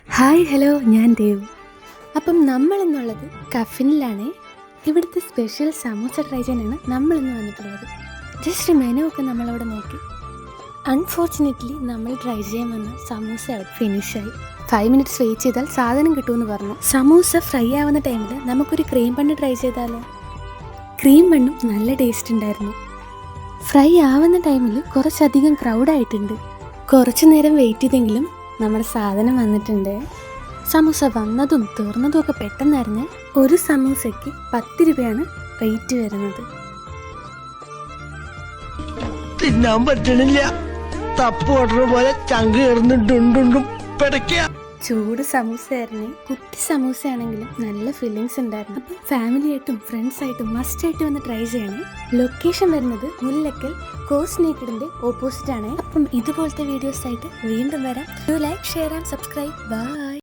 Hi hello, ഞാൻ ദേവ്. അപ്പം നമ്മളെന്നുള്ളത് കഫിനിലാണ്. ഇവിടുത്തെ സ്പെഷ്യൽ സമൂസ ട്രൈ ചെയ്യാനാണ് നമ്മളിന്ന് വന്നിട്ടുള്ളത്. ജസ്റ്റ് മെനു ഒക്കെ നമ്മളവിടെ നോക്കി. അൺഫോർച്ചുനേറ്റ്ലി നമ്മൾ ട്രൈ ചെയ്യാൻ വന്ന സമൂസ ഫിനിഷായി. 5 minutes വെയിറ്റ് ചെയ്താൽ സാധനം കിട്ടുമെന്ന് പറഞ്ഞു. സമൂസ ഫ്രൈ ആവുന്ന ടൈമിൽ നമുക്കൊരു ക്രീം ബണ്ണ് ട്രൈ ചെയ്താലോ? ക്രീം ബണ്ണും നല്ല ടേസ്റ്റ് ഉണ്ടായിരുന്നു. ഫ്രൈ ആവുന്ന ടൈമിൽ കുറച്ചധികം ക്രൗഡായിട്ടുണ്ട്. കുറച്ച് നേരം വെയിറ്റ് ചെയ്തെങ്കിലും നമ്മുടെ സാധനം വന്നിട്ടുണ്ട്. സമൂസ വന്നതും തീർന്നതും ഒക്കെ പെട്ടെന്നായിരുന്നു. ഒരു സമൂസയ്ക്ക് 10 രൂപയാണ് റേറ്റ് വരുന്നത്. തിന്നാൻ പറ്റണില്ല, തപ്പ് ഓർഡർ പോലെ ചങ്ക് കയറുന്നുണ്ടുണ്ടുണ്ടും പിടയ്ക്കുക. ചൂട് സമൂസയായിരുന്നു. കുട്ടി സമൂസയാണെങ്കിലും നല്ല ഫീലിങ്സ് ഉണ്ടായിരുന്നു. അപ്പം ഫാമിലിയായിട്ടും ഫ്രണ്ട്സായിട്ടും മസ്റ്റായിട്ട് വന്ന് ട്രൈ ചെയ്യണേ. ലൊക്കേഷൻ വരുന്നത് മുല്ലക്കൽ കോസ്റ്റ് നേക്കഡിന്റെ ഓപ്പോസിറ്റ് ആണ്. അപ്പം ഇതുപോലത്തെ വീഡിയോസ് ആയിട്ട് വീണ്ടും വരാം. Like, share and subscribe. By.